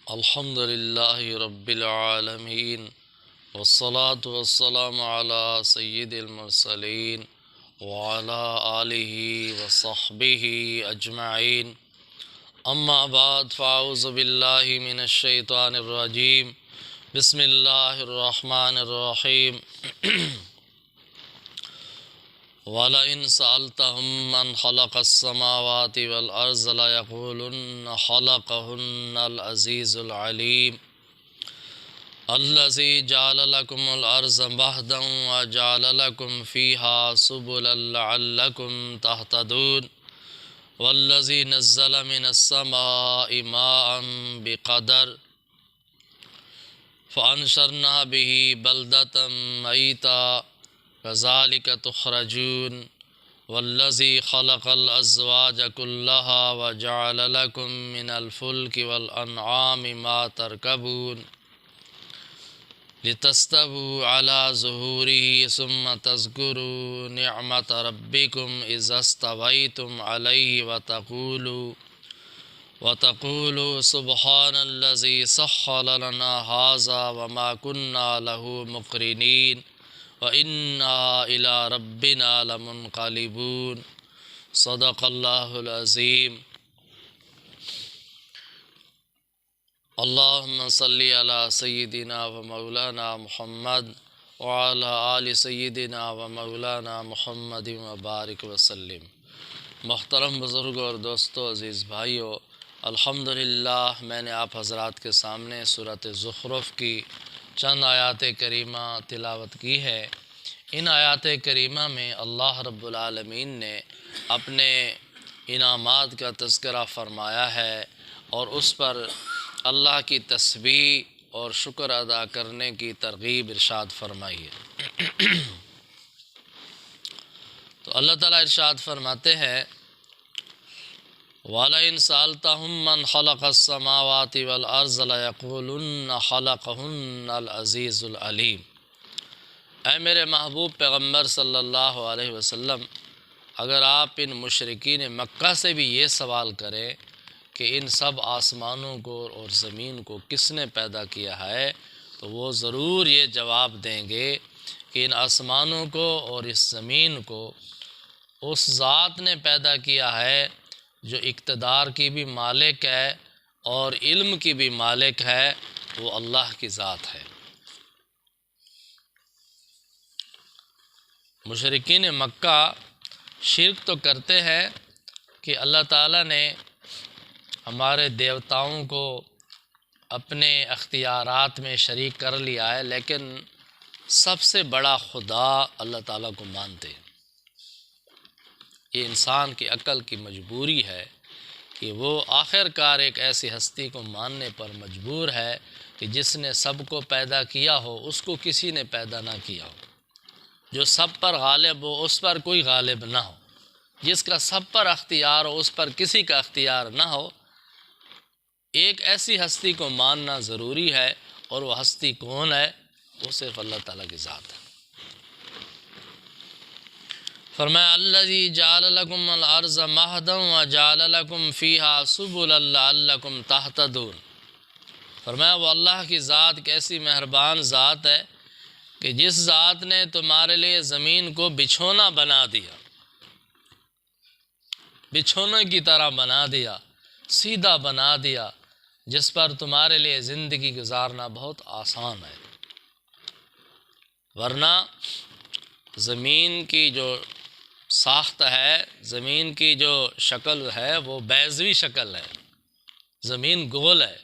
الحمد لله رب العالمين والصلاة والسلام على سيد المرسلين وعلى آله وصحبه أجمعين. أما بعد فأعوذ بالله من الشيطان الرجيم. بسم الله الرحمن الرحيم. وَلَئِنْ سَأَلْتَهُمْ مَنْ خَلَقَ السَّمَاوَاتِ وَالْأَرْضَ لَيَقُولُنَّ خَلَقَهُنَّ الْعَزِيزُ الْعَلِيمُ الَّذِي جَعَلَ لَكُمُ الْأَرْضَ مَهْدًا وَجَعَلَ لَكُمْ فِيهَا سُبُلًا لَعَلَّكُمْ تَهْتَدُونَ وَالَّذِي نَزَّلَ مِنَ السَّمَاءِ مَاءً بِقَدَرٍ فَأَنشَرْنَا بِهِ بَلْدَةً مَيْتًا كَذَلِكَ تُخْرَجُونَ وَالَّذِي خَلَقَ الْأَزْوَاجَ كُلَّهَا وَجَعَلَ لَكُم مِّنَ الْفُلْكِ وَالْأَنْعَامِ مَا تَرْكَبُونَ لِتَسْتَوُوا عَلَى ظُهُورِهِ ثُمَّ تَذْكُرُوا نِعْمَةَ رَبِّكُمْ إِذَا اسْتَوَيْتُمْ عَلَيْهِ وَتَقُولُوا سُبْحَانَ الَّذِي سَخَّرَ لَنَا هَٰذَا وَمَا كُنَّا لَهُ مُقْرِنِينَ وَإِنَّا إِلَىٰ رَبِّنَا لَمُنْقَلِبُونَ. صدق اللہ العظیم. اللہم صلی علی سیدنا و مولانا محمد وعلی آل سیدنا و مولانا محمد وبارک وسلم. محترم بزرگوں اور دوستو، عزیز بھائیو، الحمدللہ میں نے آپ حضرات کے سامنے سورۃ زخرف کی چند آیات کریمہ تلاوت کی ہے. ان آیات کریمہ میں اللہ رب العالمین نے اپنے انعامات کا تذکرہ فرمایا ہے اور اس پر اللہ کی تسبیح اور شکر ادا کرنے کی ترغیب ارشاد فرمائی ہے. تو اللہ تعالیٰ ارشاد فرماتے ہیں وَلَئِنْ سَأَلْتَهُمْ مَنْ خَلَقَ السَّمَاوَاتِ وَالْأَرْضَ لَيَقُولُنَّ خَلَقَهُنَّ الْعَزِيزُ الْعَلِيمُ. اے میرے محبوب پیغمبر صلی اللہ علیہ وسلم، اگر آپ ان مشرکین مکہ سے بھی یہ سوال کریں کہ ان سب آسمانوں کو اور زمین کو کس نے پیدا کیا ہے، تو وہ ضرور یہ جواب دیں گے کہ ان آسمانوں کو اور اس زمین کو اس ذات نے پیدا کیا ہے جو اقتدار کی بھی مالک ہے اور علم کی بھی مالک ہے، وہ اللہ کی ذات ہے. مشرکین مکہ شرک تو کرتے ہیں کہ اللہ تعالیٰ نے ہمارے دیوتاؤں کو اپنے اختیارات میں شریک کر لیا ہے، لیکن سب سے بڑا خدا اللہ تعالیٰ کو مانتے ہیں. یہ انسان کی عقل کی مجبوری ہے کہ وہ آخر کار ایک ایسی ہستی کو ماننے پر مجبور ہے کہ جس نے سب کو پیدا کیا ہو اس کو کسی نے پیدا نہ کیا ہو، جو سب پر غالب ہو اس پر کوئی غالب نہ ہو، جس کا سب پر اختیار ہو اس پر کسی کا اختیار نہ ہو. ایک ایسی ہستی کو ماننا ضروری ہے، اور وہ ہستی کون ہے؟ وہ صرف اللہ تعالیٰ کی ذات ہے. فرمایا الذی جعل لکم الارض مہدا وجعل لکم فیہا سبلا لعلکم تہتدون. فرمایا وہ اللہ کی ذات کیسی مہربان ذات ہے کہ جس ذات نے تمہارے لیے زمین کو بچھونا بنا دیا، بچھونے کی طرح بنا دیا، سیدھا بنا دیا، جس پر تمہارے لیے زندگی گزارنا بہت آسان ہے. ورنہ زمین کی جو ساخت ہے، زمین کی جو شکل ہے وہ بیضوی شکل ہے. زمین گول ہے.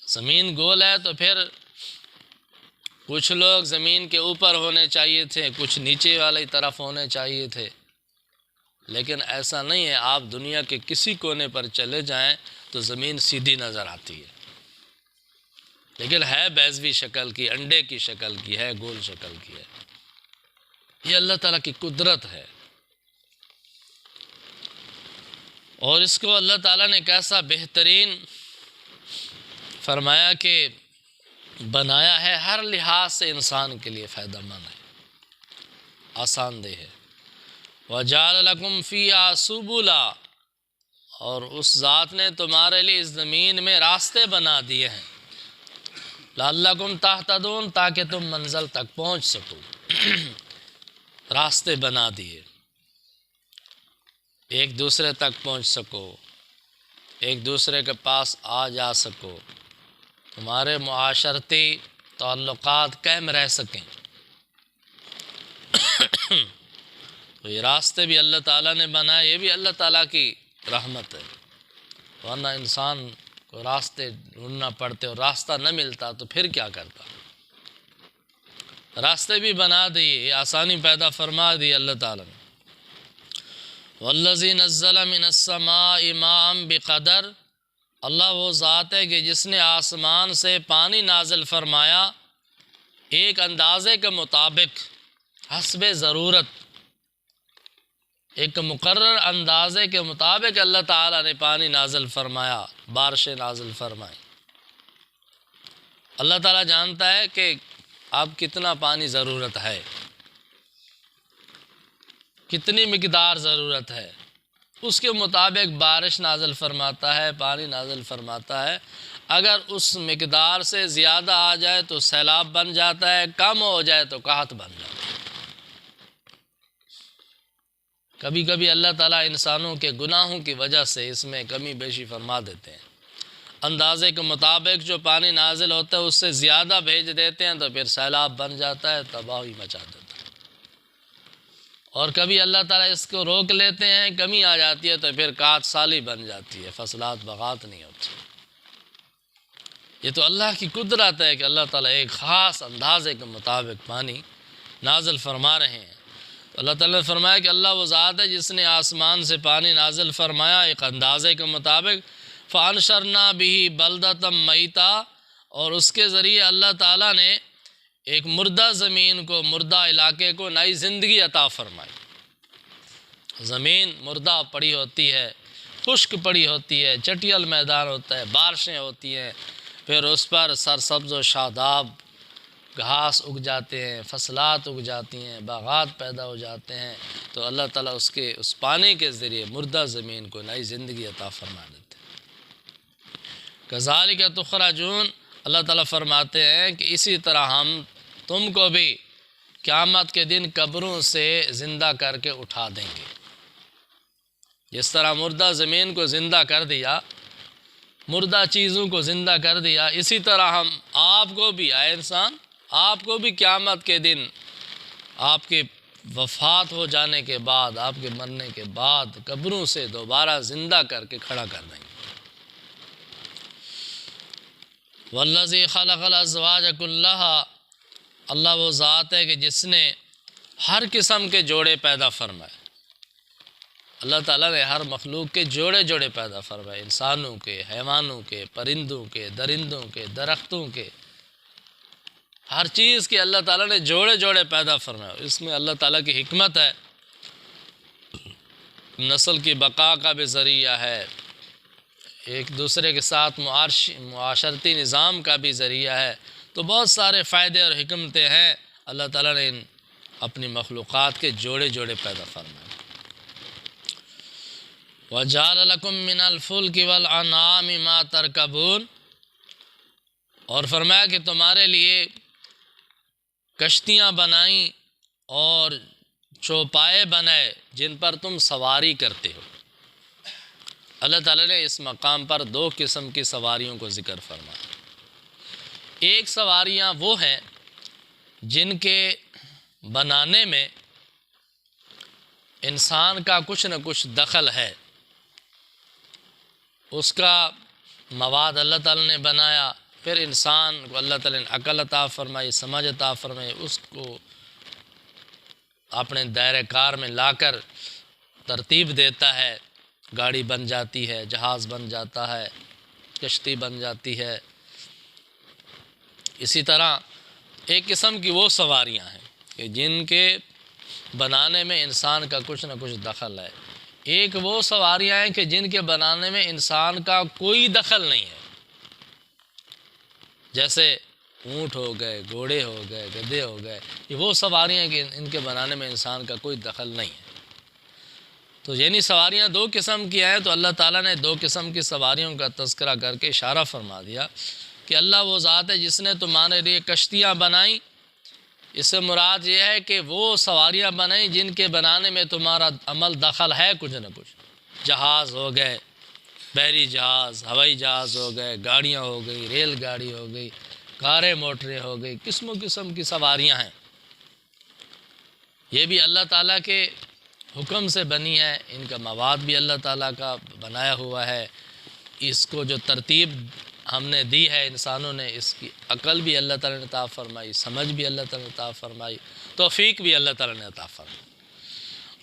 زمین گول ہے تو پھر کچھ لوگ زمین کے اوپر ہونے چاہیے تھے، کچھ نیچے والی طرف ہونے چاہیے تھے، لیکن ایسا نہیں ہے. آپ دنیا کے کسی کونے پر چلے جائیں تو زمین سیدھی نظر آتی ہے، لیکن ہے بیضوی شکل کی، انڈے کی شکل کی ہے، گول شکل کی ہے. یہ اللہ تعالیٰ کی قدرت ہے. اور اس کو اللہ تعالیٰ نے کیسا بہترین فرمایا کہ بنایا ہے، ہر لحاظ سے انسان کے لیے فائدہ مند ہے، آسان دہ ہے. وَجَعَلَ لَكُمْ فِيهَا سُبُلًا، اور اس ذات نے تمہارے لیے اس زمین میں راستے بنا دیے ہیں، لعلکم تہتدون، تاکہ تم منزل تک پہنچ سکو۔ راستے بنا دیے، ایک دوسرے تک پہنچ سکو، ایک دوسرے کے پاس آ جا سکو، تمہارے معاشرتی تعلقات قائم رہ سکیں۔ تو یہ راستے بھی اللہ تعالیٰ نے بنائے، یہ بھی اللہ تعالیٰ کی رحمت ہے، ورنہ انسان کو راستے ڈھونڈنا پڑتے اور راستہ نہ ملتا تو پھر کیا کرتا۔ راستے بھی بنا دیے، آسانی پیدا فرما دی اللہ تعالیٰ نے۔ والذی نزل من السماء ماء بقدر، اللہ وہ ذات ہے کہ جس نے آسمان سے پانی نازل فرمایا ایک اندازے کے مطابق، حسب ضرورت، ایک مقرر اندازے کے مطابق اللہ تعالیٰ نے پانی نازل فرمایا، بارشیں نازل فرمائیں۔ اللہ تعالیٰ جانتا ہے کہ اب کتنا پانی ضرورت ہے، کتنی مقدار ضرورت ہے، اس کے مطابق بارش نازل فرماتا ہے، پانی نازل فرماتا ہے۔ اگر اس مقدار سے زیادہ آ جائے تو سیلاب بن جاتا ہے، کم ہو جائے تو قحط بن جاتا ہے۔ کبھی کبھی اللہ تعالیٰ انسانوں کے گناہوں کی وجہ سے اس میں کمی بیشی فرما دیتے ہیں، اندازے کے مطابق جو پانی نازل ہوتا ہے اس سے زیادہ بھیج دیتے ہیں تو پھر سیلاب بن جاتا ہے، تباہی مچا دیتا ہے۔ اور کبھی اللہ تعالیٰ اس کو روک لیتے ہیں، کمی آ جاتی ہے تو پھر قحط سالی بن جاتی ہے، فصلات بغات نہیں ہوتی۔ یہ تو اللہ کی قدرت ہے کہ اللہ تعالیٰ ایک خاص اندازے کے مطابق پانی نازل فرما رہے ہیں۔ تو اللہ تعالیٰ نے فرمایا کہ اللہ وہ ذات ہے جس نے آسمان سے پانی نازل فرمایا ایک اندازے کے مطابق، فَأَنشَرْنَا بِهِ بَلْدَةً مَيْتًا، اور اس کے ذریعے اللہ تعالیٰ نے ایک مردہ زمین کو، مردہ علاقے کو نئی زندگی عطا فرمائی۔ زمین مردہ پڑی ہوتی ہے، خشک پڑی ہوتی ہے، چٹیل میدان ہوتا ہے، بارشیں ہوتی ہیں، پھر اس پر سرسبز و شاداب گھاس اگ جاتے ہیں، فصلات اگ جاتی ہیں، باغات پیدا ہو جاتے ہیں۔ تو اللہ تعالیٰ اس پانی کے ذریعے مردہ زمین کو نئی زندگی عطا فرما دیتے ہیں۔ کذالک تخرجون، اللہ تعالیٰ فرماتے ہیں کہ اسی طرح ہم تم کو بھی قیامت کے دن قبروں سے زندہ کر کے اٹھا دیں گے۔ جس طرح مردہ زمین کو زندہ کر دیا، مردہ چیزوں کو زندہ کر دیا، اسی طرح ہم آپ کو بھی، اے انسان، آپ کو بھی قیامت کے دن آپ کے وفات ہو جانے کے بعد، آپ کے مرنے کے بعد قبروں سے دوبارہ زندہ کر کے کھڑا کر دیں گے۔ والذی خلق الازواج کلھا، اللہ وہ ذات ہے کہ جس نے ہر قسم کے جوڑے پیدا فرمائے۔ اللہ تعالیٰ نے ہر مخلوق کے جوڑے جوڑے پیدا فرمائے، انسانوں کے، حیوانوں کے، پرندوں کے، درندوں کے، درختوں کے، ہر چیز کے اللہ تعالیٰ نے جوڑے جوڑے پیدا فرمائے۔ اس میں اللہ تعالیٰ کی حکمت ہے، نسل کی بقا کا بھی ذریعہ ہے، ایک دوسرے کے ساتھ معاشرتی نظام کا بھی ذریعہ ہے۔ تو بہت سارے فائدے اور حکمتیں ہیں، اللہ تعالیٰ نے اپنی مخلوقات کے جوڑے جوڑے پیدا فرمائے۔ وَجَعَلَ لَكُم مِّنَ الْفُلْكِ وَالْأَنْعَامِ مَا تَرْكَبُونَ، اور فرمایا کہ تمہارے لیے کشتیاں بنائیں اور چوپائے بنائے جن پر تم سواری کرتے ہو۔ اللہ تعالیٰ نے اس مقام پر دو قسم کی سواریوں کو ذکر فرمایا۔ ایک سواریاں وہ ہیں جن کے بنانے میں انسان کا کچھ نہ کچھ دخل ہے، اس کا مواد اللہ تعالیٰ نے بنایا، پھر انسان کو اللہ تعالیٰ نے عقل عطا فرمائی، سمجھ عطا فرمائی، اس کو اپنے دائرہ کار میں لا کر ترتیب دیتا ہے، گاڑی بن جاتی ہے، جہاز بن جاتا ہے، کشتی بن جاتی ہے۔ اسی طرح ایک قسم کی وہ سواریاں ہیں کہ جن کے بنانے میں انسان کا کچھ نہ کچھ دخل ہے۔ ایک وہ سواریاں ہیں کہ جن کے بنانے میں انسان کا کوئی دخل نہیں ہے، جیسے اونٹ ہو گئے، گھوڑے ہو گئے، گدھے ہو گئے، یہ وہ سواریاں ہیں کہ ان کے بنانے میں انسان کا کوئی دخل نہیں ہے۔ تو یعنی سواریاں دو قسم کی ہیں، تو اللہ تعالیٰ نے دو قسم کی سواریوں کا تذکرہ کر کے اشارہ فرما دیا کہ اللہ وہ ذات ہے جس نے تمہارے لیے کشتیاں بنائیں۔ اس سے مراد یہ ہے کہ وہ سواریاں بنائیں جن کے بنانے میں تمہارا عمل دخل ہے کچھ نہ کچھ۔ جہاز ہو گئے، بحری جہاز، ہوائی جہاز ہو گئے، گاڑیاں ہو گئی، ریل گاڑی ہو گئی، کاریں موٹریں ہو گئی، قسم و قسم کی سواریاں ہیں۔ یہ بھی اللہ تعالیٰ کے حکم سے بنی ہے، ان کا مواد بھی اللہ تعالیٰ کا بنایا ہوا ہے۔ اس کو جو ترتیب ہم نے دی ہے انسانوں نے، اس کی عقل بھی اللہ تعالیٰ نے عطا فرمائی، سمجھ بھی اللہ تعالیٰ نے عطا فرمائی، توفیق بھی اللہ تعالیٰ نے عطا فرمائی۔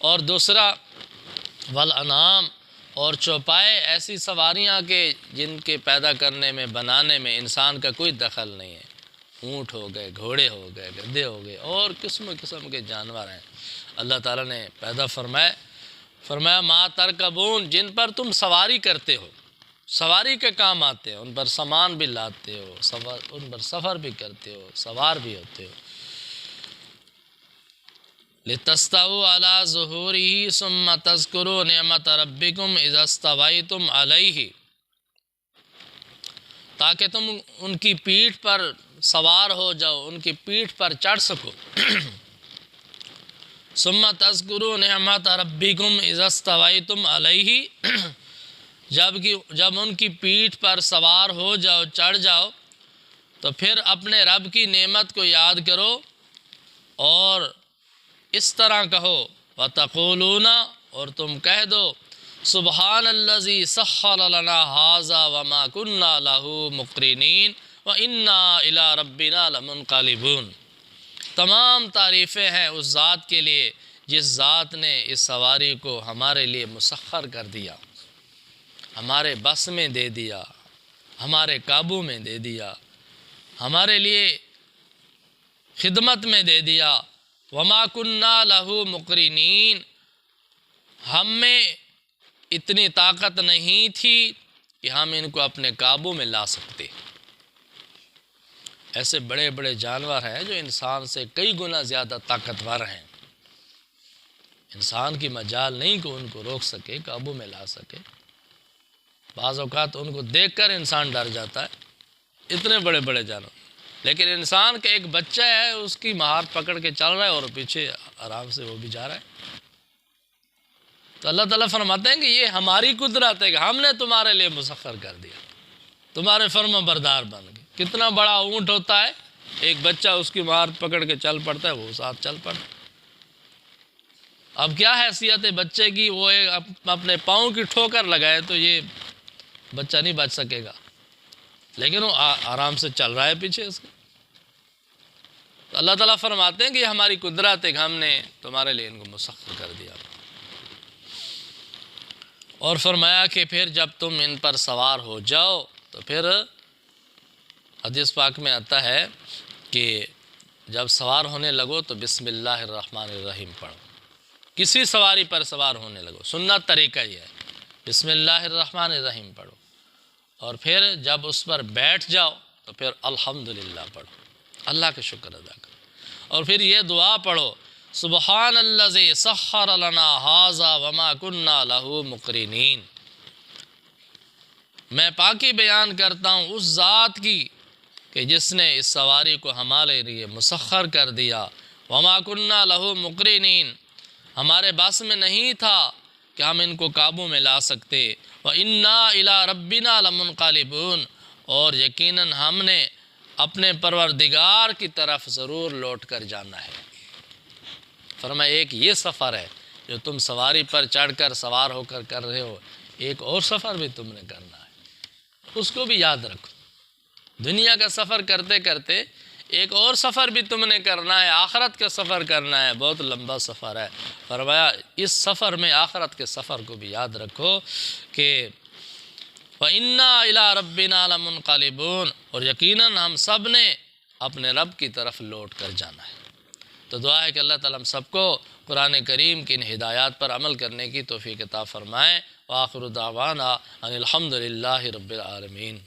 اور دوسرا والانعام، اور چوپائے ایسی سواریاں کہ جن کے پیدا کرنے میں، بنانے میں انسان کا کوئی دخل نہیں ہے۔ اونٹ ہو گئے، گھوڑے ہو گئے، گدھے ہو گئے، اور قسم قسم کے جانور ہیں اللہ تعالیٰ نے پیدا فرمایا ما ترکبون، جن پر تم سواری کرتے ہو، سواری کے کام آتے ہیں، ان پر سامان بھی لاتے ہو، ان پر سفر بھی کرتے ہو، سوار بھی ہوتے ہو۔ لِتَسْتَوُوا عَلَىٰ ظُهُورِهِ ثُمَّ تَذْكُرُوا نِعْمَةَ رَبِّكُمْ إِذَا اسْتَوَيْتُمْ عَلَيْهِ، تاکہ تم ان کی پیٹھ پر سوار ہو جاؤ، ان کی پیٹھ پر چڑھ سکو۔ ثُمَّ تَذْكُرُوا نِعْمَةَ رَبِّكُمْ إِذَا اسْتَوَيْتُمْ عَلَيْهِ، جب ان کی پیٹھ پر سوار ہو جاؤ، چڑھ جاؤ، تو پھر اپنے رب کی نعمت کو یاد کرو اور اس طرح کہو وَتَقُولُونَ، اور تم کہہ دو سبحان الذی سخر لنا ھذا وما كنا له مقرنین وَإِنَّا إِلَىٰ رَبِّنَا لَمُنْقَلِبُونَ۔ تمام تعریفیں ہیں اس ذات کے لیے جس ذات نے اس سواری کو ہمارے لیے مسخر کر دیا، ہمارے بس میں دے دیا، ہمارے قابو میں دے دیا، ہمارے لیے خدمت میں دے دیا۔ وما كنا له مقرنین، ہم میں اتنی طاقت نہیں تھی کہ ہم ان کو اپنے قابو میں لا سکتے۔ ایسے بڑے بڑے جانور ہیں جو انسان سے کئی گنا زیادہ طاقتور ہیں، انسان کی مجال نہیں کہ ان کو روک سکے، قابو میں لا سکے۔ بعض اوقات ان کو دیکھ کر انسان ڈر جاتا ہے، اتنے بڑے بڑے جانور، لیکن انسان کا ایک بچہ ہے، اس کی مہارت پکڑ کے چل رہا ہے اور پیچھے آرام سے وہ بھی جا رہا ہے۔ تو اللہ تعالیٰ فرماتے ہیں کہ یہ ہماری قدرت ہے کہ ہم نے تمہارے لیے مسخر کر دیا، تمہارے فرما بردار بن گئے۔ کتنا بڑا اونٹ ہوتا ہے، ایک بچہ اس کی مہارت پکڑ کے چل پڑتا ہے، وہ ساتھ چل پڑتا ہے۔ اب کیا حیثیت ہے بچے کی، وہ اپنے پاؤں کی ٹھوکر لگائے تو یہ بچہ نہیں بچ سکے گا، لیکن وہ آرام سے چل رہا ہے پیچھے اس کے۔ تو اللہ تعالیٰ فرماتے ہیں کہ یہ ہماری قدرت ہے کہ ہم نے تمہارے لیے ان کو مسخر کر دیا۔ اور فرمایا کہ پھر جب تم ان پر سوار ہو جاؤ تو پھر حدیث پاک میں آتا ہے کہ جب سوار ہونے لگو تو بسم اللہ الرحمن الرحیم پڑھو۔ کسی سواری پر سوار ہونے لگو، سنت طریقہ یہ ہے، بسم اللہ الرحمن الرحیم پڑھو، اور پھر جب اس پر بیٹھ جاؤ تو پھر الحمدللہ پڑھو، اللہ کا شکر ادا کرو، اور پھر یہ دعا پڑھو سبحان الذی سخر لنا ھذا وما كنا له مقرنین۔ میں پاکی بیان کرتا ہوں اس ذات کی کہ جس نے اس سواری کو ہمارے لیے مسخر کر دیا۔ وما كنا له مقرنین، ہمارے بس میں نہیں تھا کہ ہم ان کو قابو میں لا سکتے۔ وَإِنَّا إِلَىٰ رَبِّنَا لَمُنْقَلِبُونَ، اور یقیناً ہم نے اپنے پروردگار کی طرف ضرور لوٹ کر جانا ہے۔ فرمایا ایک یہ سفر ہے جو تم سواری پر چڑھ کر سوار ہو کر کر رہے ہو، ایک اور سفر بھی تم نے کرنا ہے، اس کو بھی یاد رکھو۔ دنیا کا سفر کرتے کرتے ایک اور سفر بھی تم نے کرنا ہے، آخرت کا سفر کرنا ہے، بہت لمبا سفر ہے۔ فرمایا اس سفر میں آخرت کے سفر کو بھی یاد رکھو کہ وَإِنَّا إِلَىٰ رَبِّنَا لَمُنْقَلِبُونَ، اور یقیناً ہم سب نے اپنے رب کی طرف لوٹ کر جانا ہے۔ تو دعا ہے کہ اللہ تعالیٰ ہم سب کو قرآن کریم کی ان ہدایات پر عمل کرنے کی توفیق عطا فرمائے۔ وآخر دعوانا ان الحمد للہ رب العالمین۔